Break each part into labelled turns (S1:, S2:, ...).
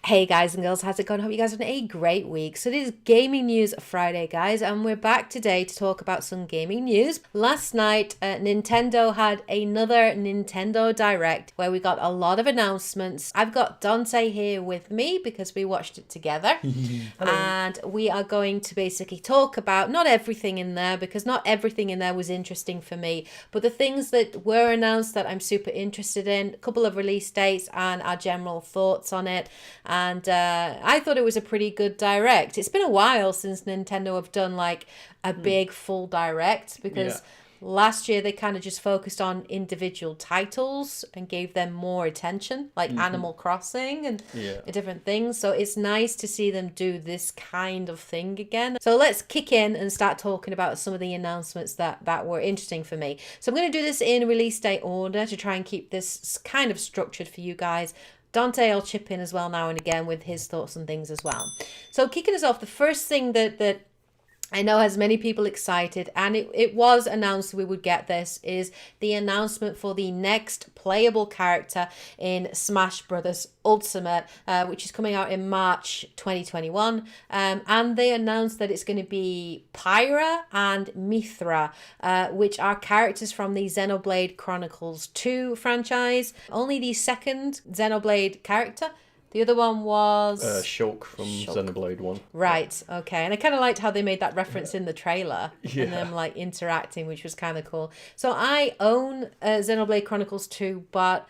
S1: Hey guys and girls, how's it going? Hope you guys are having a great week. So it is Gaming News Friday, guys, and we're back today to talk about some gaming news. Last night, Nintendo had another Nintendo Direct where we got a lot of announcements. I've got Dante here with me because we watched it together. And we are going to basically talk about not everything in there, because not everything in there was interesting for me, but the things that were announced that I'm super interested in, a couple of release dates and our general thoughts on it. And I thought it was a pretty good direct. It's been a while since Nintendo have done like a big full direct, because last year they kind of just focused on individual titles and gave them more attention, like Animal Crossing and different things. So it's nice to see them do this kind of thing again. So let's kick in and start talking about some of the announcements that were interesting for me. So I'm going to do this in release date order to try and keep this kind of structured for you guys. Dante will chip in as well now and again with his thoughts and things as well. So kicking us off, the first thing that I know has many people excited, and it was announced we would get this, is the announcement for the next playable character in Smash Brothers Ultimate, which is coming out in March 2021. And they announced that it's going to be Pyra and Mithra, which are characters from the Xenoblade Chronicles 2 franchise. Only the second Xenoblade character. The other one was...
S2: Shulk from Xenoblade 1.
S1: Right, okay. And I kind of liked how they made that reference in the trailer.
S2: Yeah.
S1: And them like interacting, which was kind of cool. So I own Xenoblade Chronicles 2, but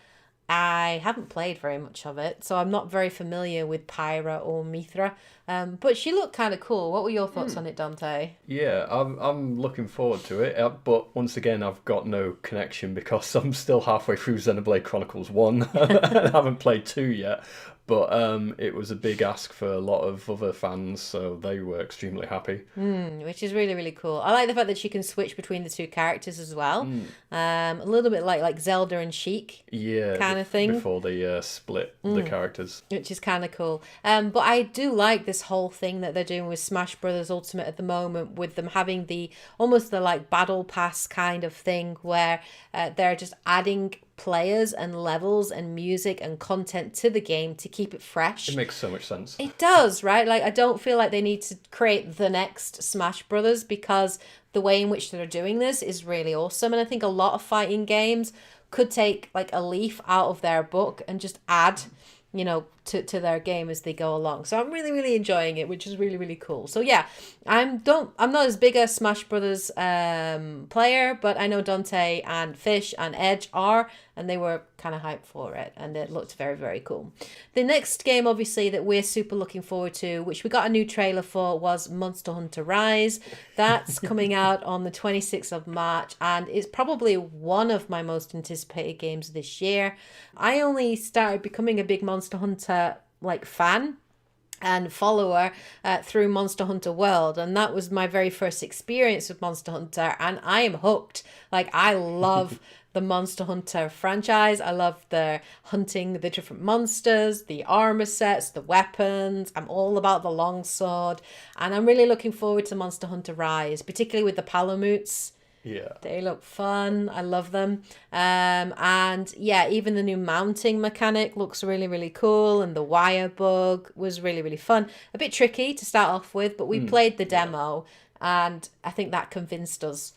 S1: I haven't played very much of it. So I'm not very familiar with Pyra or Mithra. But she looked kind of cool. What were your thoughts on it, Dante?
S2: Yeah, I'm looking forward to it. But once again, I've got no connection because I'm still halfway through Xenoblade Chronicles 1. I haven't played 2 yet. But it was a big ask for a lot of other fans, so they were extremely happy.
S1: Which is really, really cool. I like the fact that she can switch between the two characters as well. A little bit like Zelda and Sheik kind of thing.
S2: Before they split the characters.
S1: Which is kind of cool. But I do like this whole thing that they're doing with Smash Brothers Ultimate at the moment, with them having almost the like battle pass kind of thing where they're just adding players and levels and music and content to the game to keep it fresh.
S2: It makes so much sense.
S1: It does, right? Like, I don't feel like they need to create the next Smash Brothers, because the way in which they're doing this is really awesome. And I think a lot of fighting games could take like a leaf out of their book and just add, to their game as they go along. So I'm really, really enjoying it, which is really, really cool. So yeah, I'm not as big a Smash Brothers player, but I know Dante and Fish and Edge are, and they were kind of hyped for it, and it looked very, very cool. The next game, obviously, that we're super looking forward to, which we got a new trailer for, was Monster Hunter Rise. That's coming out on the 26th of March, and it's probably one of my most anticipated games this year. I only started becoming a big Monster Hunter fan and follower through Monster Hunter World, and that was my very first experience with Monster Hunter, and I am hooked. Like, I love the Monster Hunter franchise. I love the hunting the different monsters, the armor sets, the weapons. I'm all about the longsword, and I'm really looking forward to Monster Hunter Rise, particularly with the Palamutes.
S2: Yeah.
S1: They look fun. I love them. And yeah, even the new mounting mechanic looks really, really cool. And the wire bug was really, really fun. A bit tricky to start off with, but we played the demo, and I think that convinced us.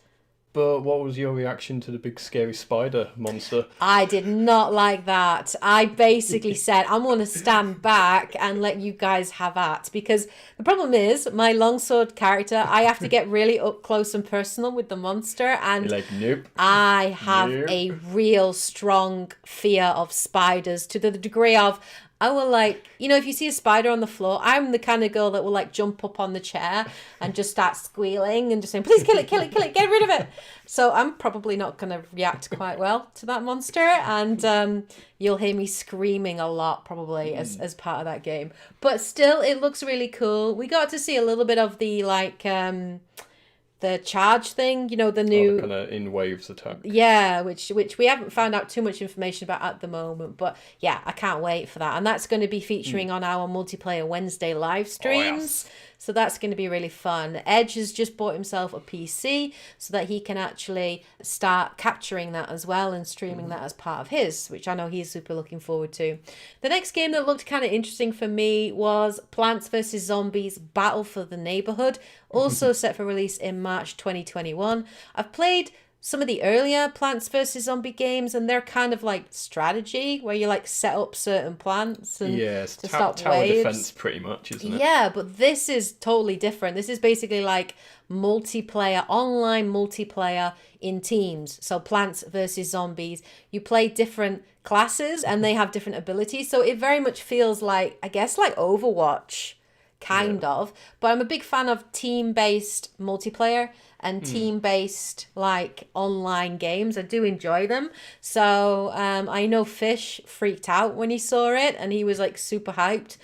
S2: But what was your reaction to the big scary spider monster?
S1: I did not like that. I basically said, I'm going to stand back and let you guys have at. Because the problem is, my longsword character, I have to get really up close and personal with the monster. And
S2: You're like, nope.
S1: I have a real strong fear of spiders, to the degree of, I will if you see a spider on the floor, I'm the kind of girl that will jump up on the chair and just start squealing and just saying, please kill it, get rid of it. So I'm probably not going to react quite well to that monster. And you'll hear me screaming a lot probably as part of that game. But still, it looks really cool. We got to see a little bit of the the charge thing, the new
S2: kind of in waves attack.
S1: Yeah, which we haven't found out too much information about at the moment, but yeah, I can't wait for that. And that's going to be featuring on our multiplayer Wednesday live streams.
S2: Oh, yes.
S1: So that's going to be really fun. Edge has just bought himself a PC so that he can actually start capturing that as well and streaming that as part of his, which I know he's super looking forward to. The next game that looked kind of interesting for me was Plants vs. Zombies Battle for the Neighborhood, also set for release in March 2021. I've played some of the earlier Plants vs. Zombie games, and they're kind of like strategy where you like set up certain plants and
S2: it's
S1: to stop
S2: tower
S1: waves.
S2: defense pretty much, isn't it?
S1: Yeah, but this is totally different. This is basically like multiplayer, online multiplayer in teams. So Plants versus Zombies. You play different classes and they have different abilities. So it very much feels like, I guess, like Overwatch, kind of. But I'm a big fan of team-based multiplayer and team-based like online games. I do enjoy them. So I know Fish freaked out when he saw it and he was like super hyped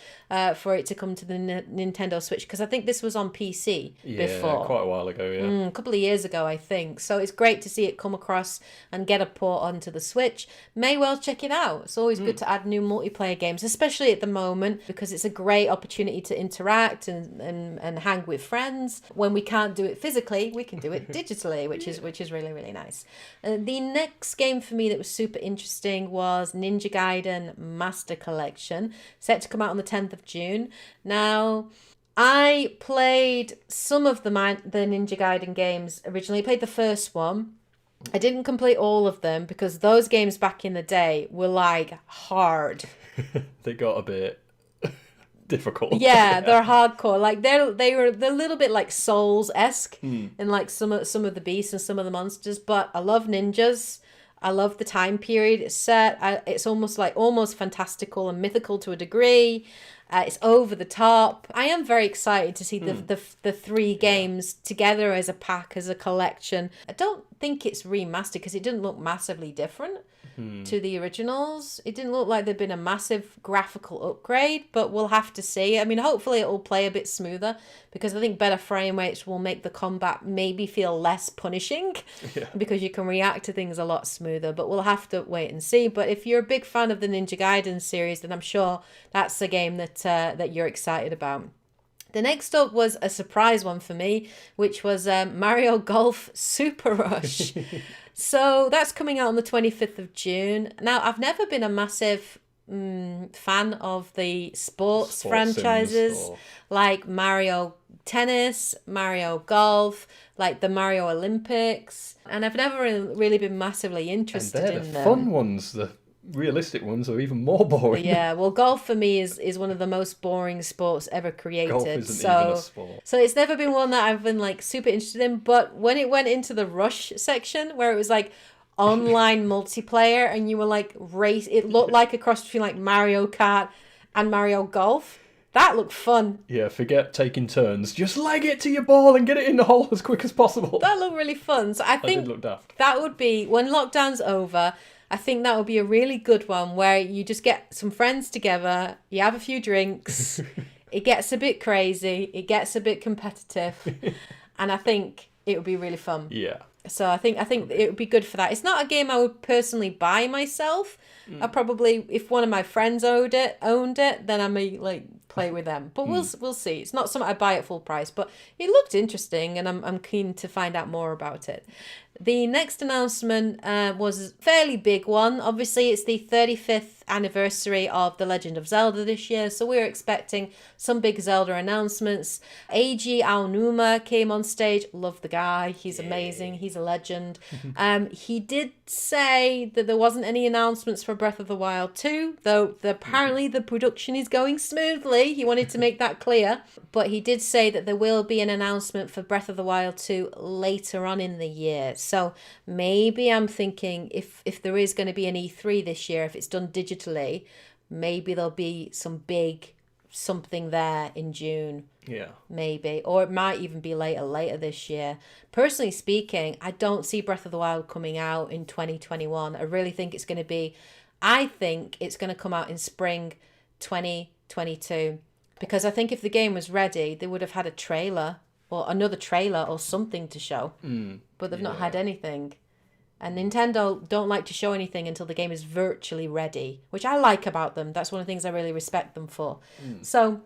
S1: for it to come to the Nintendo Switch, because I think this was on PC before.
S2: Quite a while ago,
S1: a couple of years ago, I think. So it's great to see it come across and get a port onto the Switch. May well check it out. It's always good to add new multiplayer games, especially at the moment, because it's a great opportunity to interact and hang with friends. When we can't do it physically, we can do it digitally, which is really, really nice. The next game for me that was super interesting was Ninja Gaiden Master Collection, set to come out on the 10th of June. Now, I played some of the Ninja Gaiden games originally. I played the first one. I didn't complete all of them because those games back in the day were like hard.
S2: They got a bit difficult.
S1: Yeah, they're hardcore. Like they're a little bit like Souls-esque in like some of the beasts and some of the monsters. But I love ninjas. I love the time period it's set. It's almost fantastical and mythical to a degree. It's over the top. I am very excited to see the three games together as a pack, as a collection. I don't think it's remastered because it didn't look massively different to the originals. It didn't look like there'd been a massive graphical upgrade, but we'll have to see. I mean, hopefully it will play a bit smoother because I think better frame rates will make the combat maybe feel less punishing because you can react to things a lot smoother, but we'll have to wait and see. But if you're a big fan of the Ninja Gaiden series, then I'm sure that's a game that you're excited about. The next up was a surprise one for me, which was Mario Golf Super Rush. So that's coming out on the 25th of June. Now, I've never been a massive fan of the sports franchises like Mario Tennis, Mario Golf, like the Mario Olympics. And I've never really been massively interested in them.
S2: And they're the fun ones, the realistic ones are even more boring.
S1: Yeah, well, golf for me is one of the most boring sports ever created.
S2: Golf isn't even a sport.
S1: So it's never been one that I've been like super interested in. But when it went into the Rush section, where it was like online multiplayer, and you were like it looked like a cross between like Mario Kart and Mario Golf. That looked fun.
S2: Yeah, forget taking turns. Just leg it to your ball and get it in the hole as quick as possible.
S1: That looked really fun. So I think
S2: did look daft.
S1: That would be, when lockdown's over, I think that would be a really good one where you just get some friends together, you have a few drinks, it gets a bit crazy, it gets a bit competitive, and I think it would be really fun.
S2: Yeah.
S1: So I think it would be good for that. It's not a game I would personally buy myself. I probably, if one of my friends owned it, then I may like play with them. But we'll see. It's not something I buy at full price, but it looked interesting, and I'm keen to find out more about it. The next announcement was a fairly big one. Obviously, it's the 35th anniversary of The Legend of Zelda this year, so we're expecting some big Zelda announcements. Eiji Aonuma came on stage. Love the guy. He's amazing. He's a legend. He did say that there wasn't any announcements for Breath of the Wild 2, though apparently the production is going smoothly. He wanted to make that clear. But he did say that there will be an announcement for Breath of the Wild 2 later on in the year. So maybe I'm thinking if there is going to be an E3 this year, if it's done digitally, maybe there'll be some big something there in June.
S2: Yeah. Maybe.
S1: Or it might even be later this year. Personally speaking, I don't see Breath of the Wild coming out in 2021. I really think it's going to come out in spring 2022. Because I think if the game was ready, they would have had a trailer or another trailer or something to show. But they've not had anything. And Nintendo don't like to show anything until the game is virtually ready, which I like about them. That's one of the things I really respect them for. So,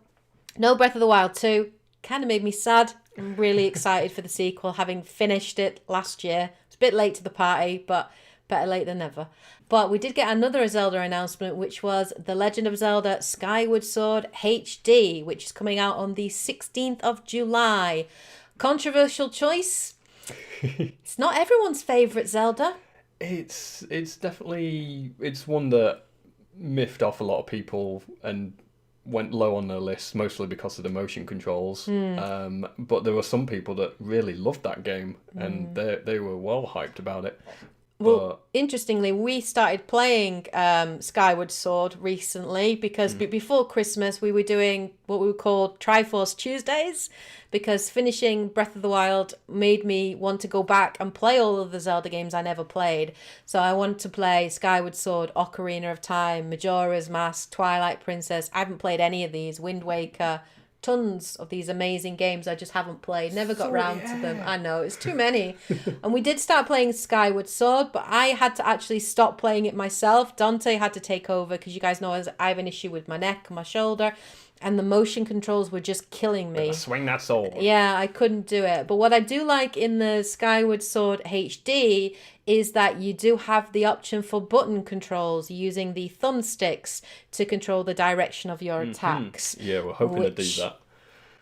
S1: no Breath of the Wild 2. kind of made me sad. I'm really excited for the sequel, having finished it last year. It's a bit late to the party, but better late than never. But we did get another Zelda announcement, which was The Legend of Zelda Skyward Sword HD, which is coming out on the 16th of July. Controversial choice. It's not everyone's favourite Zelda.
S2: It's definitely, it's one that miffed off a lot of people and went low on their list, mostly because of the motion controls. But there were some people that really loved that game, and they were well hyped about it.
S1: Well, interestingly, we started playing Skyward Sword recently because before Christmas we were doing what we called Triforce Tuesdays, because finishing Breath of the Wild made me want to go back and play all of the Zelda games I never played. So I wanted to play Skyward Sword, Ocarina of Time, Majora's Mask, Twilight Princess. I haven't played any of these, Wind Waker. Tons of these amazing games I just haven't played. Never got round to them. I know, it's too many. And we did start playing Skyward Sword, but I had to actually stop playing it myself. Dante had to take over because you guys know I have an issue with my neck and my shoulder, and the motion controls were just killing me.
S2: Swing that sword.
S1: Yeah, I couldn't do it. But what I do like in the Skyward Sword HD is that you do have the option for button controls using the thumbsticks to control the direction of your attacks.
S2: Yeah, we're hoping to do that.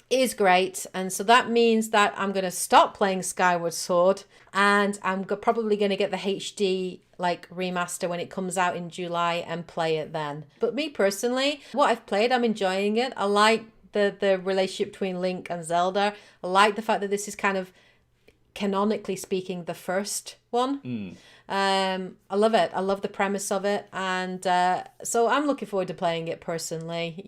S1: Is great. And so that means that I'm going to stop playing Skyward Sword, and I'm probably going to get the HD remaster when it comes out in July and play it then. But me personally, what I've played, I'm enjoying it. I like the relationship between Link and Zelda. I like the fact that this is kind of, canonically speaking, the first one. I love it. I love the premise of it, and so I'm looking forward to playing it personally,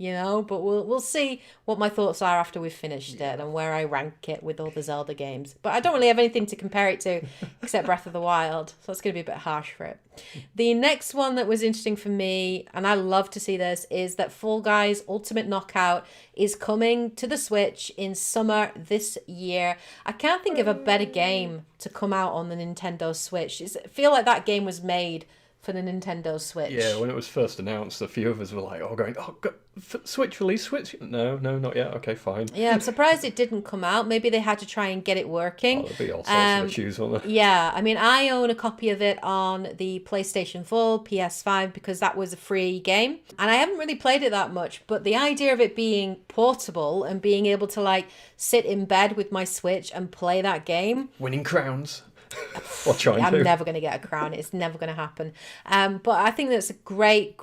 S1: but we'll see what my thoughts are after we've finished it and where I rank it with all the Zelda games. But I don't really have anything to compare it to except Breath of the Wild, so it's going to be a bit harsh for it. The next one that was interesting for me, and I love to see this, is that Fall Guys Ultimate Knockout is coming to the Switch in summer this year. I can't think of a better game to come out on the Nintendo Switch. I feel like that game was made for the Nintendo Switch.
S2: Yeah, when it was first announced, a few of us were like, Switch release, Switch? No, not yet. Okay, fine.
S1: Yeah, I'm surprised it didn't come out. Maybe they had to try and get it working.
S2: There'd be all sorts of issues, wouldn't there?
S1: Yeah, I mean, I own a copy of it on the PlayStation 4, PS5, because that was a free game. And I haven't really played it that much, but the idea of it being portable and being able to sit in bed with my Switch and play that game.
S2: Winning crowns. Or trying to.
S1: I'm never going to get a crown. It's never going to happen. But I think that's a great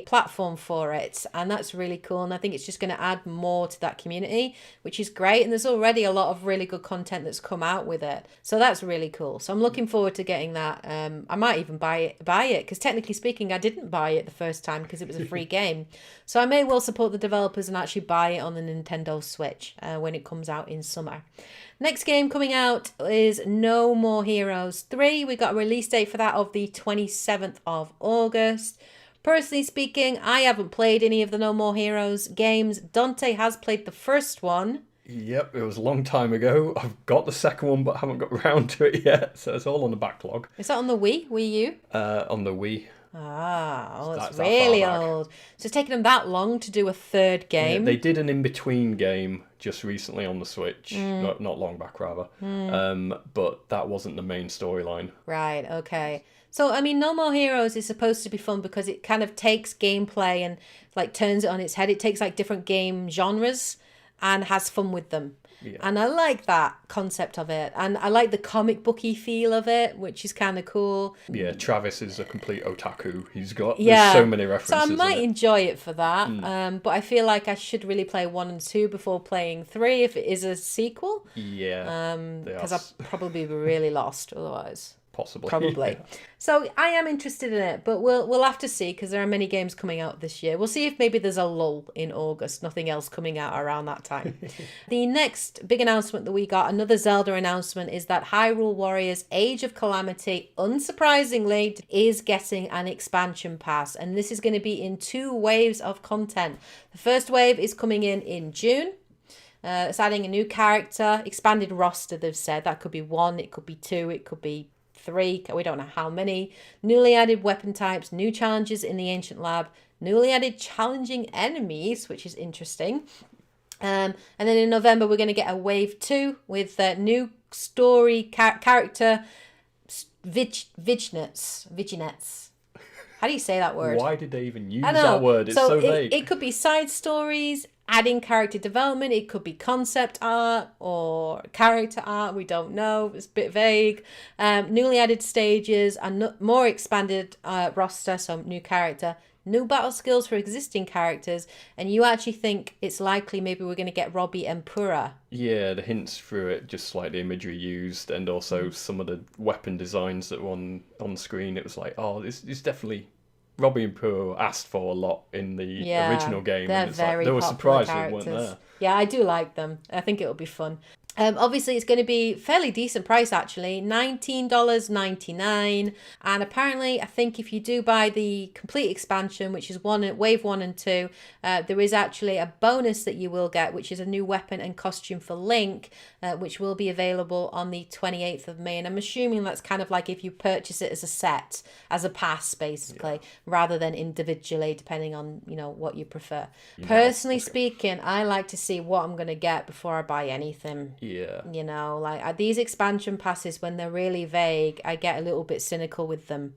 S1: platform for it. And that's really cool. And I think it's just going to add more to that community, which is great. And there's already a lot of really good content that's come out with it. So that's really cool. So I'm looking forward to getting that. I might even buy it because technically speaking, I didn't buy it the first time because it was a free game. So I may well support the developers and actually buy it on the Nintendo Switch when it comes out in summer. Next game coming out is No More Heroes 3. We got a release date for that of the 27th of August. Personally speaking, I haven't played any of the No More Heroes games. Dante has played the first one.
S2: Yep, it was a long time ago. I've got the second one, but haven't got round to it yet, so it's all on the backlog.
S1: Is that on the Wii U?
S2: On the Wii.
S1: It's really old. So it's taken them that long to do a third game.
S2: Yeah, they did an in-between game just recently on the Switch. Not long back, rather. But that wasn't the main storyline.
S1: Right, okay. So, I mean, No More Heroes is supposed to be fun because it kind of takes gameplay and turns it on its head. It takes different game genres and has fun with them.
S2: Yeah.
S1: And I like that concept of it. And I like the comic booky feel of it, which is kind of cool.
S2: Yeah, Travis is a complete otaku. There's so many references.
S1: So I might enjoy it for that. But I feel like I should really play 1 and 2 before playing 3 if it is a sequel.
S2: Yeah.
S1: Because I'd probably be really lost otherwise.
S2: Possibly.
S1: Probably.
S2: Yeah.
S1: So I am interested in it, but we'll have to see because there are many games coming out this year. We'll see if maybe there's a lull in August, nothing else coming out around that time. The next big announcement that we got, another Zelda announcement, is that Hyrule Warriors Age of Calamity, unsurprisingly, is getting an expansion pass. And this is going to be in 2 waves of content. The first wave is coming in June. It's adding a new character, expanded roster, they've said. That could be 1, it could be 2, it could be 3, we don't know how many. Newly added weapon types, new challenges in the Ancient Lab, newly added challenging enemies, which is interesting. And then in November, we're going to get a Wave 2 with new story character vignettes. How do you say that word?
S2: Why did they even use
S1: I know.
S2: that word? It's so vague.
S1: It could be side stories, adding character development. It could be concept art or character art. We don't know. It's a bit vague. Newly added stages, a more expanded roster, so new character, new battle skills for existing characters, and you actually think it's likely maybe we're going to get Robbie and Pura.
S2: Yeah, the hints through it, just like the imagery used, and also some of the weapon designs that were on screen. It was like, oh, this is definitely Robbie and Pura asked for a lot in the original game.
S1: They're
S2: and it's
S1: very
S2: like, they were
S1: popular
S2: surprised they weren't
S1: characters.
S2: there.
S1: Yeah, I do like them. I think it'll be fun. Obviously, it's going to be fairly decent price, actually, $19.99. And apparently, I think if you do buy the complete expansion, which is Wave 1 and 2, there is actually a bonus that you will get, which is a new weapon and costume for Link, which will be available on the 28th of May. And I'm assuming that's kind of like if you purchase it as a set, as a pass, basically, rather than individually, depending on, what you prefer. Personally speaking, I like to see what I'm going to get before I buy anything.
S2: Yeah.
S1: These expansion passes, when they're really vague, I get a little bit cynical with them.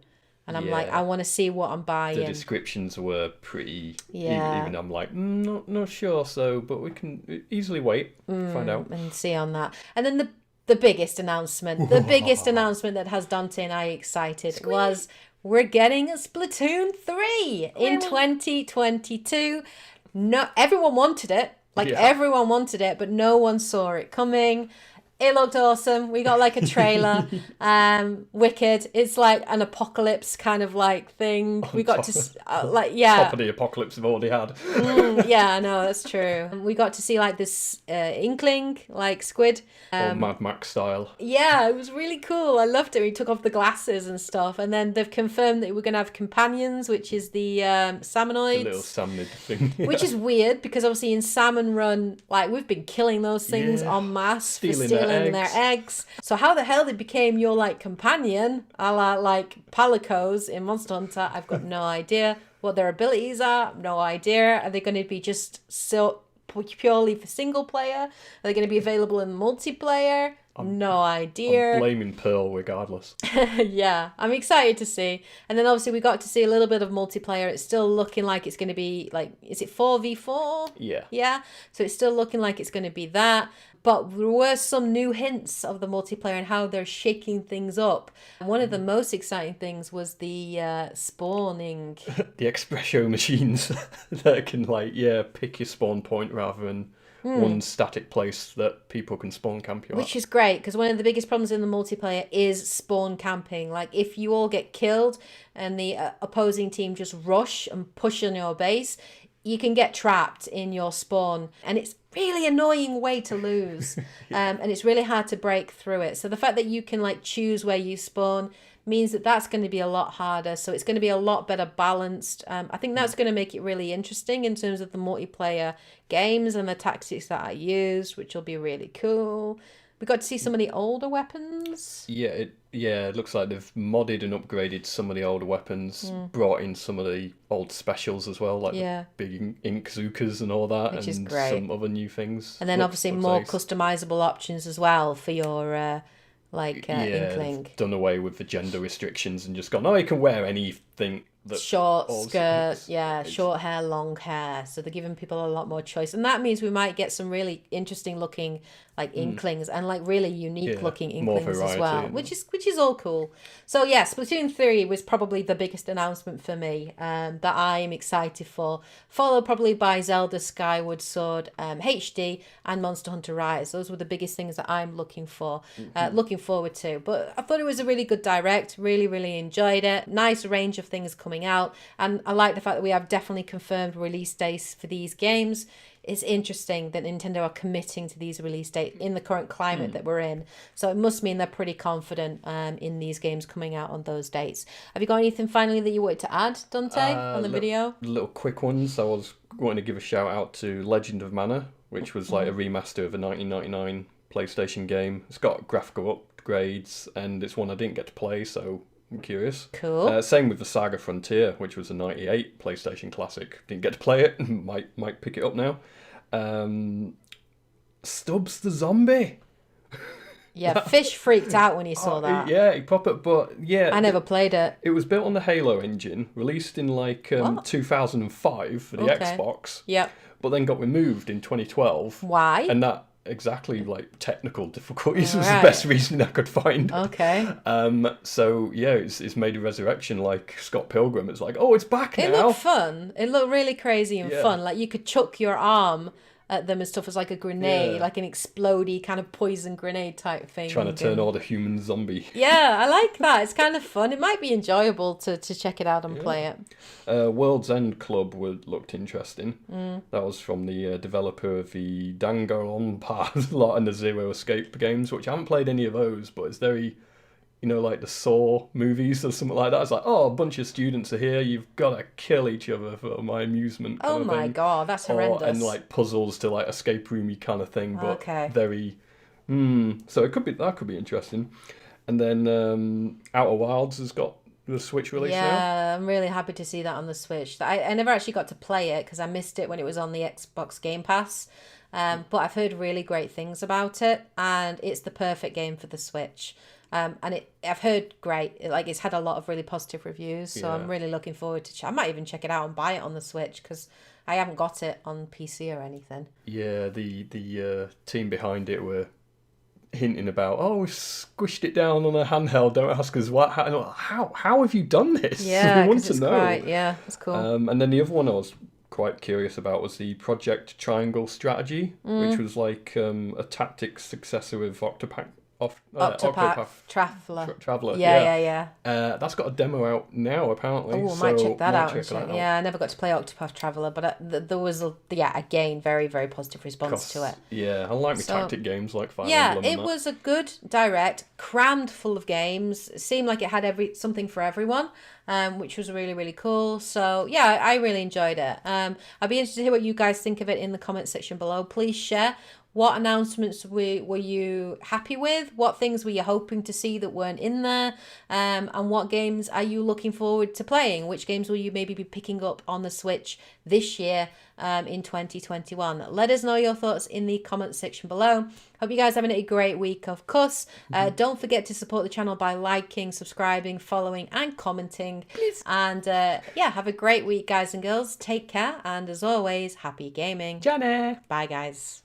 S1: And I'm like, I want to see what I'm buying.
S2: The descriptions were pretty... Even I'm like, not sure, but we can easily wait, find out.
S1: And see on that. And then the biggest announcement, that has Dante and I excited was we're getting a Splatoon 3 in 2022. No, everyone wanted it. Everyone wanted it, but no one saw it coming. It looked awesome. We got like a trailer. Wicked. It's like an apocalypse kind of like thing. We got to
S2: top of the apocalypse we've already had.
S1: Yeah, no, that's true. We got to see like this inkling, like squid.
S2: Or Mad Max style.
S1: Yeah, it was really cool. I loved it. He took off the glasses and stuff. And then they've confirmed that we're going to have companions, which is the salmonoids.
S2: The little salmonid thing.
S1: Which is weird because obviously in Salmon Run, like we've been killing those things en masse for stealing their eggs. So how the hell they became your like companion, a la like Palicos in Monster Hunter, I've got no idea. What their abilities are, no idea. Are they going to be just so purely for single player? Are they going to be available in multiplayer? No idea.
S2: I'm blaming Pearl regardless.
S1: Yeah, I'm excited to see. And then obviously we got to see a little bit of multiplayer. It's still looking like it's going to be like, is it 4v4?
S2: Yeah.
S1: Yeah. So it's still looking like it's going to be that. But there were some new hints of the multiplayer and how they're shaking things up. And one of the most exciting things was the spawning.
S2: The Expresso machines that can pick your spawn point rather than one static place that people can spawn camp you at.
S1: Which is great, because one of the biggest problems in the multiplayer is spawn camping. Like, if you all get killed and the opposing team just rush and push on your base, you can get trapped in your spawn. And it's really annoying way to lose. And it's really hard to break through it. So the fact that you can, choose where you spawn means that that's going to be a lot harder. So it's going to be a lot better balanced. I think that's going to make it really interesting in terms of the multiplayer games and the tactics that are used, which will be really cool. We got to see some of the older weapons.
S2: Yeah, it looks like they've modded and upgraded some of the older weapons, brought in some of the old specials as well, like the big ink zookas and all that,
S1: which
S2: and
S1: is great.
S2: some other new things.
S1: And then obviously more customizable options as well for your inkling.
S2: They've done away with the gender restrictions and just gone, you can wear anything.
S1: Short skirt, short hair, long hair. So they're giving people a lot more choice. And that means we might get some really interesting looking inklings and really unique looking inklings as well, which is all cool. So Splatoon 3 was probably the biggest announcement for me that I'm excited for, followed probably by Zelda Skyward Sword HD and Monster Hunter Rise. Those were the biggest things that I'm looking forward to. But I thought it was a really good direct, really enjoyed it. Nice range of things coming out, and I like the fact that we have definitely confirmed release dates for these games. It's interesting that Nintendo are committing to these release dates in the current climate that we're in. So it must mean they're pretty confident in these games coming out on those dates. Have you got anything finally that you wanted to add, Dante, on the video?
S2: Little quick ones. I was going to give a shout out to Legend of Mana, which was like a remaster of a 1999 PlayStation game. It's got graphical upgrades, and it's one I didn't get to play, so I'm curious.
S1: Cool.
S2: Same with the Saga Frontier, which was a 98 PlayStation classic. Didn't get to play it. might pick it up now. Stubbs the zombie.
S1: Yeah, Fish freaked out when he saw that.
S2: Yeah, he pop it, but yeah.
S1: I never played it.
S2: It was built on the Halo engine, released in like 2005 for the Xbox.
S1: Yep.
S2: But then got removed in 2012.
S1: Why?
S2: And that exactly like technical difficulties was the best reason I could find.
S1: Okay.
S2: So yeah, it's made a resurrection like Scott Pilgrim. It's like, oh, it's back now.
S1: It looked fun. It looked really crazy and fun. Like you could chuck your arm at them and stuff as like a grenade, like an explodey kind of poison grenade type thing.
S2: Trying to turn all the humans zombie.
S1: Yeah, I like that. It's kind of fun. It might be enjoyable to check it out and play it.
S2: World's End Club looked interesting. That was from the developer of the Danganronpa lot and the Zero Escape games, which I haven't played any of those, but it's very, like the Saw movies or something like that. It's like, oh, a bunch of students are here. You've got to kill each other for my amusement.
S1: Oh my god, that's horrendous.
S2: And like puzzles to like escape roomy kind of thing, but very. So that could be interesting. And then Outer Wilds has got the Switch release now.
S1: Yeah, I'm really happy to see that on the Switch. I never actually got to play it because I missed it when it was on the Xbox Game Pass. But I've heard really great things about it, and it's the perfect game for the Switch. And I've heard great. It's had a lot of really positive reviews, so I'm really looking forward to. I might even check it out and buy it on the Switch because I haven't got it on PC or anything.
S2: Yeah, the team behind it were hinting about, oh, we squished it down on a handheld. Don't ask us what. How have you done this?
S1: Yeah,
S2: we want to know.
S1: It's cool.
S2: And then the other one I was quite curious about was the Project Triangle Strategy, which was like a tactics successor of Octopath Traveler.
S1: Yeah.
S2: That's got a demo out now, apparently.
S1: Oh, I might check that out. Yeah, I never got to play Octopath Traveler, but there was again very very positive response to it.
S2: Yeah, I like tactic games like Fire Emblem.
S1: Yeah, it was a good direct, crammed full of games. It seemed like it had something for everyone. Which was really, really cool. So, yeah, I really enjoyed it. I'd be interested to hear what you guys think of it in the comment section below. Please share. What announcements were you happy with? What things were you hoping to see that weren't in there? And what games are you looking forward to playing? Which games will you maybe be picking up on the Switch this year in 2021? Let us know your thoughts in the comment section below. Hope you guys are having a great week, of course. Don't forget to support the channel by liking, subscribing, following, and commenting. Please. And have a great week, guys and girls. Take care. And as always, happy gaming.
S2: Jenny.
S1: Bye, guys.